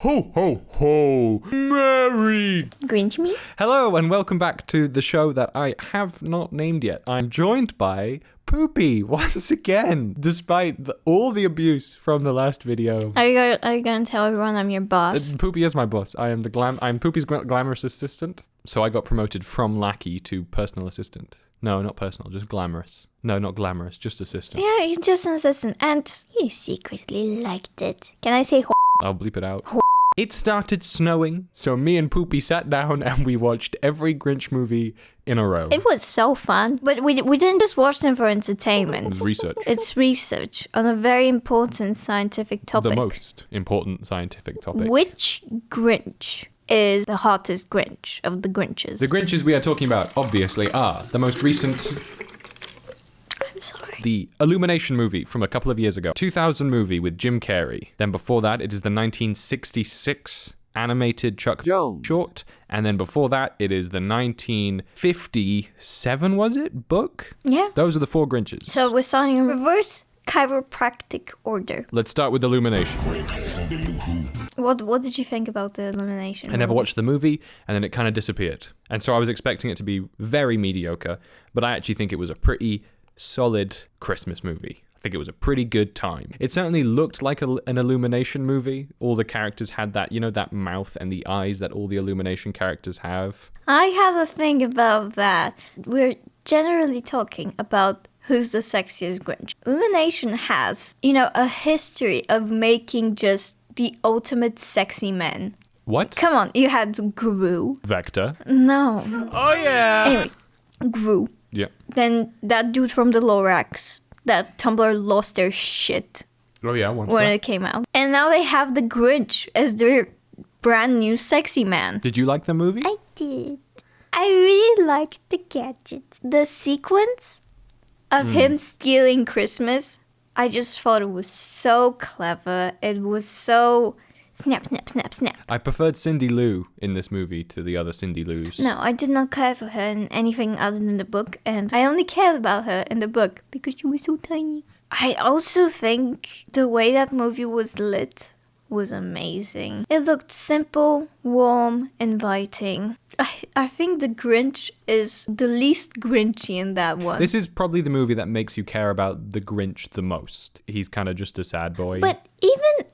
Ho, ho, ho! Merry Grinch me? Hello, and welcome back to the show that I have not named yet. I'm joined by Poopy once again, despite all the abuse from the last video. Are you gonna tell everyone I'm your boss? Poopy is my boss. I'm Poopy's glamorous assistant. So I got promoted from lackey to personal assistant. No, not personal, just glamorous. No, not glamorous, just assistant. Yeah, you're just an assistant, and you secretly liked it. Can I say I'll bleep it out. It started snowing, so me and Poopy sat down and we watched every Grinch movie in a row. It was so fun, but we didn't just watch them for entertainment. Research. It's research on a very important scientific topic. The most important scientific topic. Which Grinch is the hottest Grinch of the Grinches? The Grinches we are talking about, obviously, are the most recent... I'm sorry. The Illumination movie from a couple of years ago. 2000 movie with Jim Carrey. Then before that, it is the 1966 animated Chuck Jones short. And then before that, it is the 1957, was it? Book? Yeah. Those are the four Grinches. So we're starting in reverse chiropractic order. Let's start with Illumination. What did you think about the Illumination? I never watched the movie, and then it kind of disappeared. And so I was expecting it to be very mediocre, but I actually think it was a pretty solid Christmas movie. I think it was a pretty good time. It certainly looked like an Illumination movie. All the characters had that, you know, that mouth and the eyes that all the Illumination characters have. I have a thing about that. We're generally talking about who's the sexiest Grinch. Illumination has, a history of making just the ultimate sexy men. What? Come on, you had Gru. Vector. No. Oh, yeah. Anyway, Gru. Yeah. Then that dude from the Lorax. That Tumblr lost their shit Oh, yeah, when it came out. And now they have the Grinch as their brand new sexy man. Did you like the movie? I did. I really liked the gadgets. The sequence of him stealing Christmas, I just thought it was so clever. It was so snap, snap, snap, snap. I preferred Cindy Lou in this movie to the other Cindy Lou's. No, I did not care for her in anything other than the book, and I only cared about her in the book because she was so tiny. I also think the way that movie was lit was amazing. It looked simple, warm, inviting. I think the Grinch is the least Grinchy in that one. This is probably the movie that makes you care about the Grinch the most. He's kind of just a sad boy. But even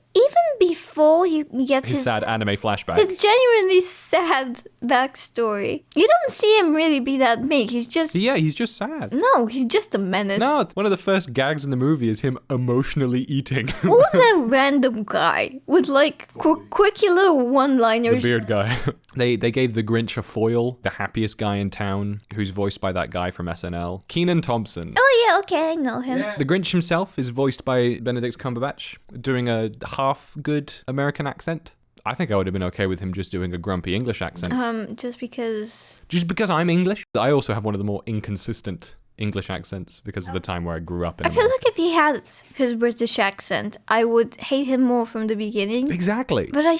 before you get his sad anime flashback. his genuinely sad backstory, you don't see him really be that meek. He's just... Yeah, he's just sad. No, he's just a menace. No, one of the first gags in the movie is him emotionally eating. What was that random guy with like quickie little one-liners? The beard guy. They gave the Grinch a foil, the happiest guy in town, who's voiced by that guy from SNL, Kenan Thompson. Oh yeah, okay, I know him. Yeah. The Grinch himself is voiced by Benedict Cumberbatch, doing a half-good American accent. I think I would have been okay with him just doing a grumpy English accent. Just because... Just because I'm English? I also have one of the more inconsistent English accents because of the time where I grew up in I feel like if he had his British accent, I would hate him more from the beginning. Exactly. But I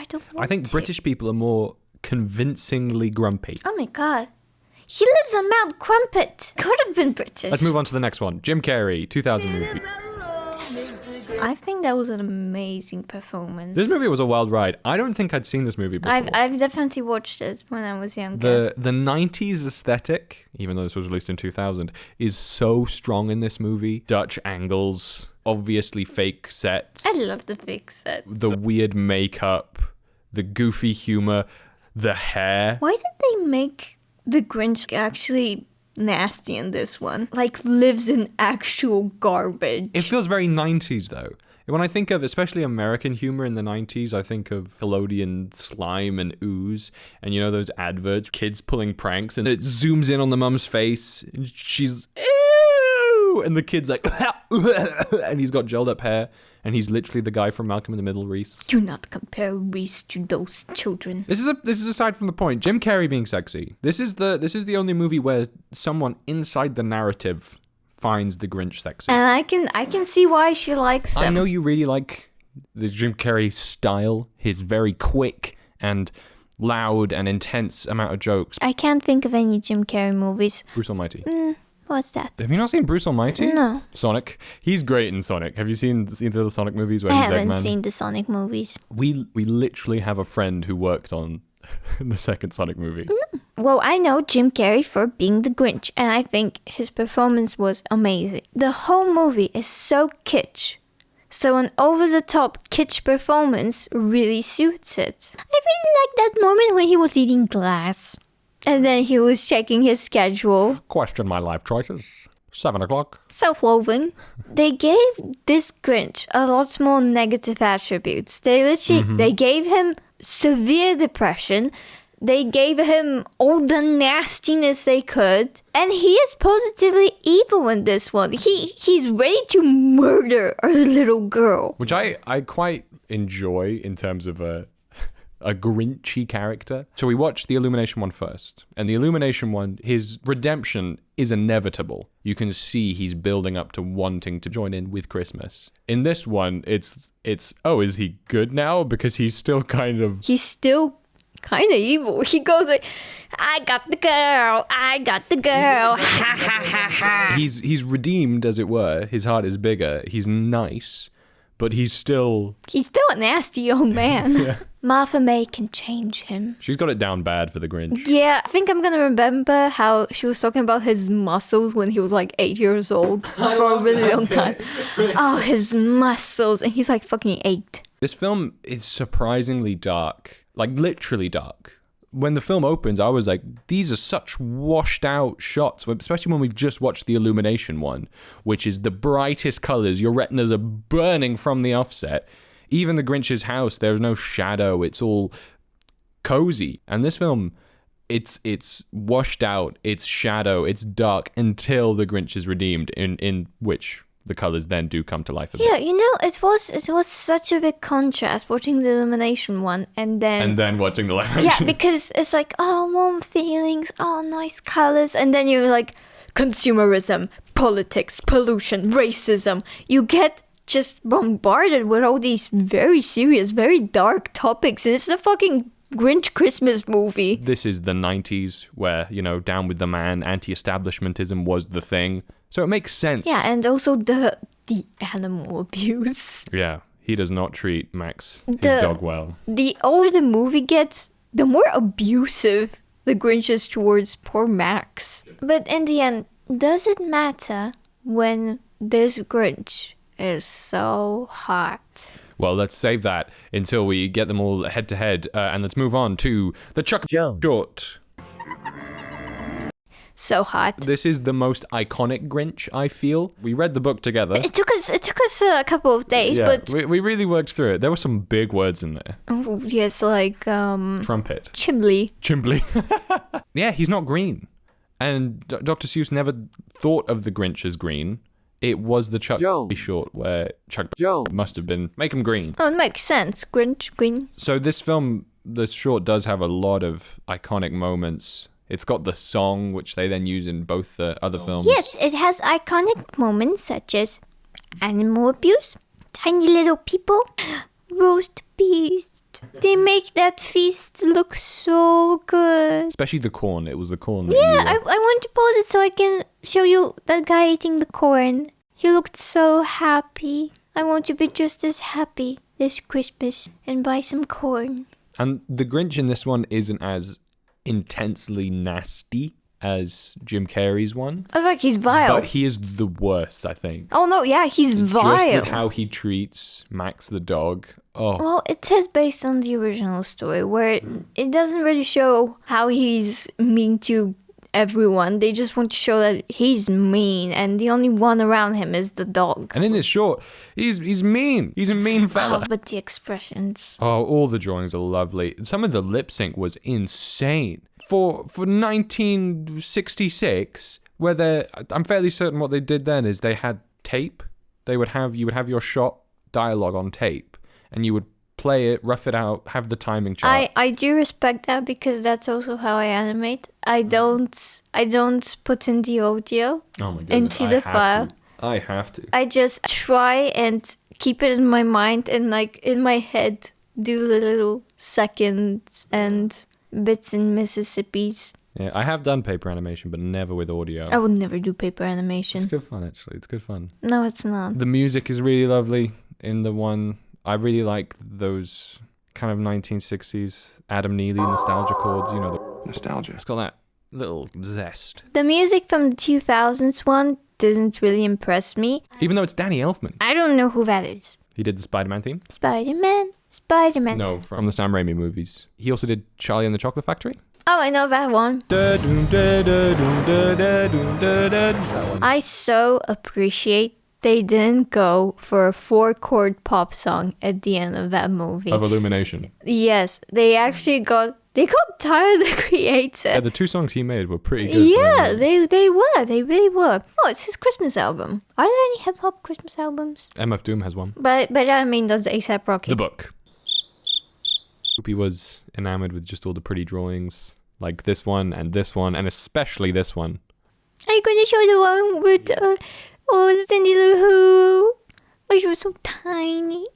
don't want I think to. British people are more convincingly grumpy. Oh my god. He lives on Mount Crumpet. Could have been British. Let's move on to the next one. Jim Carrey, 2000 movie. I think that was an amazing performance. This movie was a wild ride. I don't think I'd seen this movie before. I've definitely watched it when I was younger. The 90s aesthetic, even though this was released in 2000, is so strong in this movie. Dutch angles, obviously fake sets. I love the fake sets. The weird makeup, the goofy humor, the hair. Why did they make the Grinch actually nasty in this one? Like, lives in actual garbage. It feels very 90s though. When I think of especially American humor in the 90s, I think of Nickelodeon slime and ooze, and those adverts, kids pulling pranks, and it zooms in on the mum's face, and she's ew, and the kid's like, and he's got gelled up hair, and he's literally the guy from Malcolm in the Middle, Reese. Do not compare Reese to those children. This is aside from the point. Jim Carrey being sexy. This is the only movie where someone inside the narrative finds the Grinch sexy. And I can see why she likes him. I know you really like the Jim Carrey style, his very quick and loud and intense amount of jokes. I can't think of any Jim Carrey movies. Bruce Almighty. What's that? Have you not seen Bruce Almighty? No. Sonic. He's great in Sonic. Have you seen either of the Sonic movies where I he's haven't Eggman? seen the Sonic movies. We literally have a friend who worked on the second Sonic movie. Well, I know Jim Carrey for being the Grinch, and I think his performance was amazing. The whole movie is so kitsch. So an over-the-top kitsch performance really suits it. I really like that moment when he was eating glass. And then he was checking his schedule. Question my life choices. 7 o'clock. Self-loathing. They gave this Grinch a lot more negative attributes. They literally, they gave him severe depression. They gave him all the nastiness they could. And he is positively evil in this one. He's ready to murder a little girl. Which I quite enjoy in terms of a Grinchy character. So we watched the Illumination one first. And the Illumination one, his redemption is inevitable. You can see he's building up to wanting to join in with Christmas. In this one, it's is he good now? Because he's still kind of evil. He goes like, I got the girl, ha ha ha ha. He's redeemed, as it were. His heart is bigger. He's nice, but he's still a nasty old man. Yeah. Martha May can change him. She's got it down bad for the Grinch. Yeah, I think I'm gonna remember how she was talking about his muscles when he was like 8 years old for a really long time. Oh, his muscles, and he's like fucking 8. This film is surprisingly dark, like literally dark. When the film opens, I was like, these are such washed out shots, especially when we've just watched the Illumination one, which is the brightest colors. Your retinas are burning from the offset. Even the Grinch's house, there's no shadow. It's all cozy. And this film, it's washed out, it's shadow, it's dark until the Grinch is redeemed, in which the colors then do come to life a bit. Yeah, you know, it was such a big contrast watching the Illumination one and then watching the live action. Yeah, because it's like, oh, warm feelings, oh, nice colors, and then you're like, consumerism, politics, pollution, racism. You get just bombarded with all these very serious, very dark topics, and it's a fucking Grinch Christmas movie. This is the 90s where, down with the man, anti-establishmentism was the thing. So it makes sense. Yeah, and also the animal abuse. Yeah, he does not treat Max, his dog, well. The older the movie gets, the more abusive the Grinch is towards poor Max. But in the end, does it matter when this Grinch is so hot? Well, let's save that until we get them all head to head, and let's move on to the Chuck Jones short. So hot. This is the most iconic Grinch, I feel. We read the book together. It took us a couple of days, yeah, but we really worked through it. There were some big words in there. Oh, yes, like trumpet. Chimbley. Yeah, he's not green. And Dr. Seuss never thought of the Grinch as green. It was the Chuck Jones short where Chuck Jones must have been, make him green. Oh, it makes sense. Grinch, green. So this short does have a lot of iconic moments. It's got the song, which they then use in both the other films. Yes, it has iconic moments such as animal abuse, tiny little people, roast beast. They make that feast look so good. Especially the corn. It was the corn. That I want to pause it so I can show you that guy eating the corn. He looked so happy. I want to be just as happy this Christmas and buy some corn. And the Grinch in this one isn't as intensely nasty as Jim Carrey's one. I like he's vile. But he is the worst, I think. Oh no, yeah, he's vile. Just with how he treats Max the dog. Oh. Well, it is based on the original story where it doesn't really show how he's mean to everyone. They just want to show that he's mean and the only one around him is the dog. And in this short, he's mean. He's a mean fella. Oh, but the expressions. Oh, all the drawings are lovely. Some of the lip sync was insane. For 1966, where I'm fairly certain what they did then is they had tape. You would have your shot dialogue on tape, and you would play it, rough it out, have the timing chart. I do respect that because that's also how I animate. I don't put in the audio into the file. I have to. I just try and keep it in my mind and like in my head do the little seconds and bits and Mississippis Yeah, I have done paper animation, but never with audio. I would never do paper animation. It's good fun, actually. It's good fun. No, it's not. The music is really lovely in the one. I really like those kind of 1960s Adam Neely nostalgia chords. You know, the nostalgia. It's got that little zest. The music from the 2000s one didn't really impress me. Even though it's Danny Elfman. I don't know who that is. He did the Spider-Man theme? Spider-Man. No, from the Sam Raimi movies. He also did Charlie and the Chocolate Factory. Oh, I know that one. That one. I so appreciate they didn't go for a 4-chord pop song at the end of that movie. Of Illumination. Yes, they actually got Tyler the Creator. Yeah, the 2 songs he made were pretty good. Yeah, they were. They really were. Oh, it's his Christmas album. Are there any hip-hop Christmas albums? MF Doom has one. But I mean, does A$AP Rocky? The book. He was enamored with just all the pretty drawings, like this one, and especially this one. Are you going to show the one with Cindy Lou Who? Oh, she was so tiny.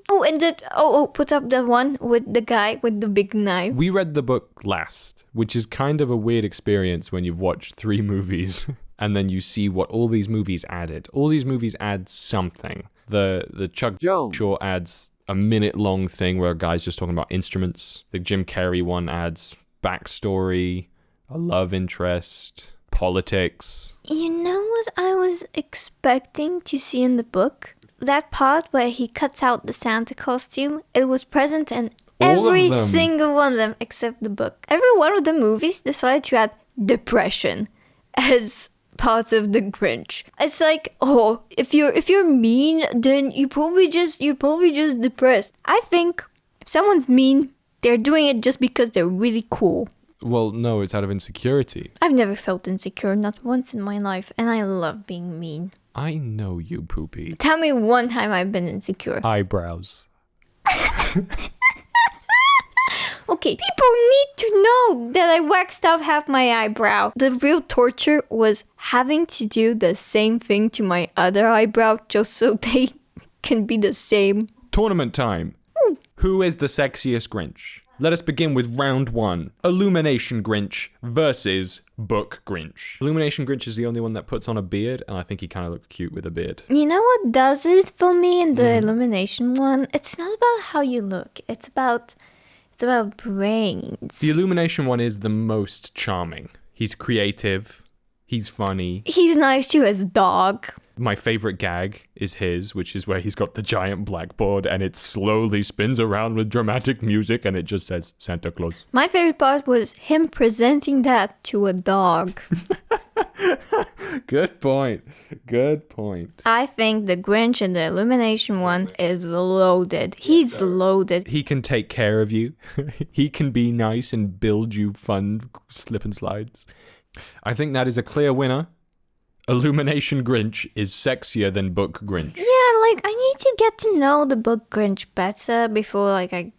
Put up the one with the guy with the big knife. We read the book last, which is kind of a weird experience when you've watched 3 movies and then you see what all these movies added. All these movies add something. The Chuck Jones Shaw adds a minute-long thing where a guy's just talking about instruments. The Jim Carrey one adds backstory, a love interest, politics. You know what I was expecting to see in the book? That part where he cuts out the Santa costume, it was present in every single one of them except the book. Every one of the movies decided to add depression as part of the Grinch. It's like, oh, if you're mean, then you're probably just depressed. I think if someone's mean, they're doing it just because they're really cool. Well, no, it's out of insecurity. I've never felt insecure, not once in my life, and I love being mean. I know you, Poopy. Tell me one time I've been insecure. Eyebrows. Okay, people need to know that I waxed off half my eyebrow. The real torture was having to do the same thing to my other eyebrow just so they can be the same. Tournament time. Who is the sexiest Grinch? Let us begin with round 1. Illumination Grinch versus Book Grinch. Illumination Grinch is the only one that puts on a beard, and I think he kind of looked cute with a beard. You know what does it for me in the Illumination one? It's not about how you look. It's about brains. The Illumination one is the most charming. He's creative. He's funny. He's nice to his dog. My favorite gag is his, which is where he's got the giant blackboard and it slowly spins around with dramatic music and it just says Santa Claus. My favorite part was him presenting that to a dog. Good point. Good point. I think the Grinch in the Illumination one is loaded. He's loaded. He can take care of you. He can be nice and build you fun slip and slides. I think that is a clear winner. Illumination Grinch is sexier than Book Grinch. Yeah, like, I need to get to know the Book Grinch better before, like, I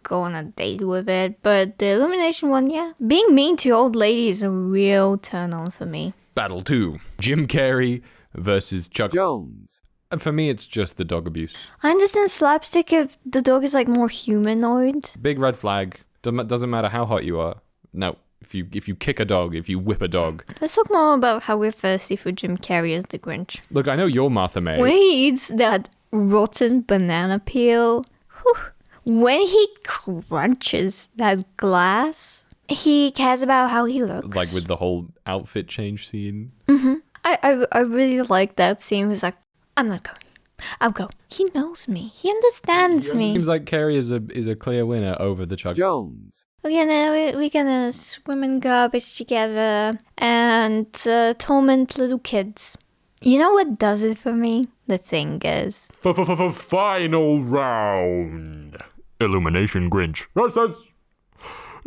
go on a date with it. But the Illumination one, yeah. Being mean to old ladies is a real turn on for me. Battle 2. Jim Carrey versus Chuck Jones. And for me, it's just the dog abuse. I understand slapstick if the dog is, like, more humanoid. Big red flag. Doesn't matter how hot you are. No. If you kick a dog, if you whip a dog. Let's talk more about how we're thirsty for Jim Carrey as the Grinch. Look, I know you're Martha May. When he eats that rotten banana peel, when he crunches that glass, he cares about how he looks. Like with the whole outfit change scene. Mm-hmm. I really like that scene. He's like, I'm not going. I'll go. He knows me. He understands me. Seems like Carrey is a clear winner over the Chuck Jones. We're gonna swim in garbage together and torment little kids. You know what does it for me? The fingers. Final round. Illumination Grinch versus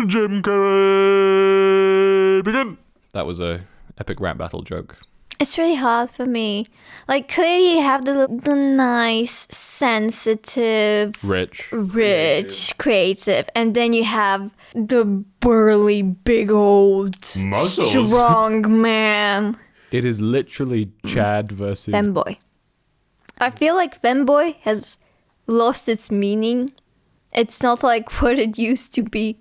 Jim Carrey. Begin. That was a epic rap battle joke. It's really hard for me. Like, clearly you have the nice, sensitive, rich, creative, and then you have the burly, big old, muscles. Strong man. It is literally Chad versus Femboy. I feel like Femboy has lost its meaning. It's not like what it used to be.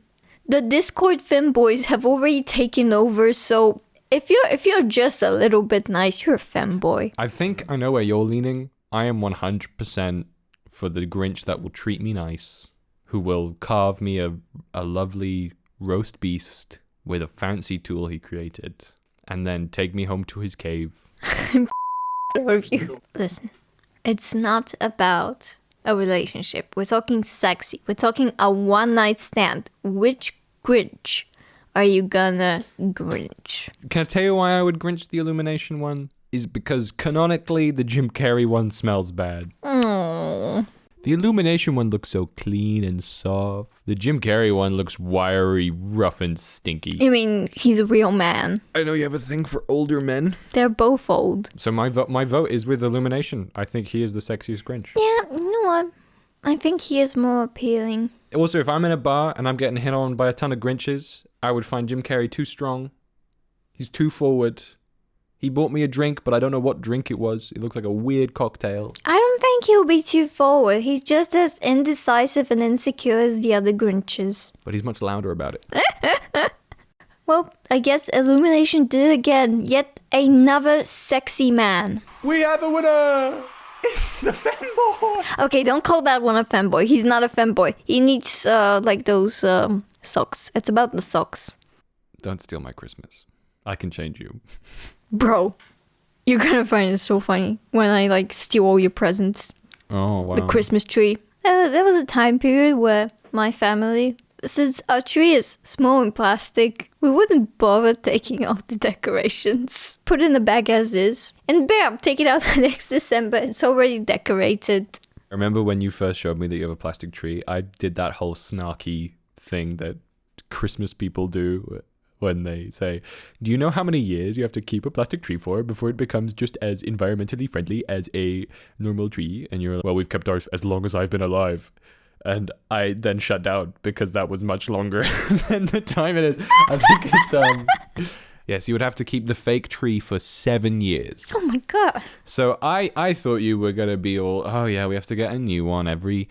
The Discord femboys have already taken over, so if you're just a little bit nice, you're a femboy. I think I know where you're leaning. I am 100% for the Grinch that will treat me nice, who will carve me a lovely roast beast with a fancy tool he created, and then take me home to his cave. Of you. Listen, it's not about a relationship. We're talking sexy. We're talking a one-night stand. Which Grinch are you gonna Grinch? Can I tell you why I would Grinch the Illumination one? Is because canonically the Jim Carrey one smells bad. Oh. The Illumination one looks so clean and soft. The Jim Carrey one looks wiry, rough, and stinky. I mean, he's a real man. I know you have a thing for older men. They're both old. So my vote is with Illumination. I think he is the sexiest Grinch. Yeah, you know what? I think he is more appealing. Also, if I'm in a bar and I'm getting hit on by a ton of Grinches, I would find Jim Carrey too strong. He's too forward. He bought me a drink, but I don't know what drink it was. It looks like a weird cocktail. I don't think he'll be too forward. He's just as indecisive and insecure as the other Grinches. But he's much louder about it. Well, I guess Illumination did it again. Yet another sexy man. We have a winner! It's the femboy! Okay, don't call that one a femboy. He's not a femboy. He needs, like those, socks. It's about the socks. Don't steal my Christmas. I can change you. Bro, you're gonna find it so funny when I, like, steal all your presents. Oh, wow. The Christmas tree. There was a time period where my family, since our tree is small and plastic, we wouldn't bother taking off the decorations. Put it in the bag as is. And bam, take it out next December. It's already decorated. I remember when you first showed me that you have a plastic tree, I did that whole snarky thing that Christmas people do when they say, do you know how many years you have to keep a plastic tree for before it becomes just as environmentally friendly as a normal tree? And you're like, well, we've kept ours as long as I've been alive. And I then shut down because that was much longer than the time it is. I think it's, yes, you would have to keep the fake tree for 7 years. Oh my god. So I thought you were going to be all, oh yeah, we have to get a new one every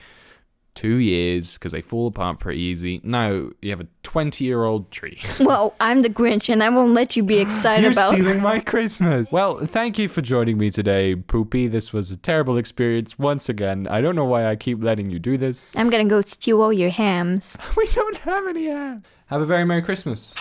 2 years because they fall apart pretty easy. No, you have a 20-year-old tree. Well, I'm the Grinch and I won't let you be excited about... You're stealing my Christmas. Well, thank you for joining me today, Poopy. This was a terrible experience once again. I don't know why I keep letting you do this. I'm gonna go steal all your hams. We don't have any ham. Have a very Merry Christmas.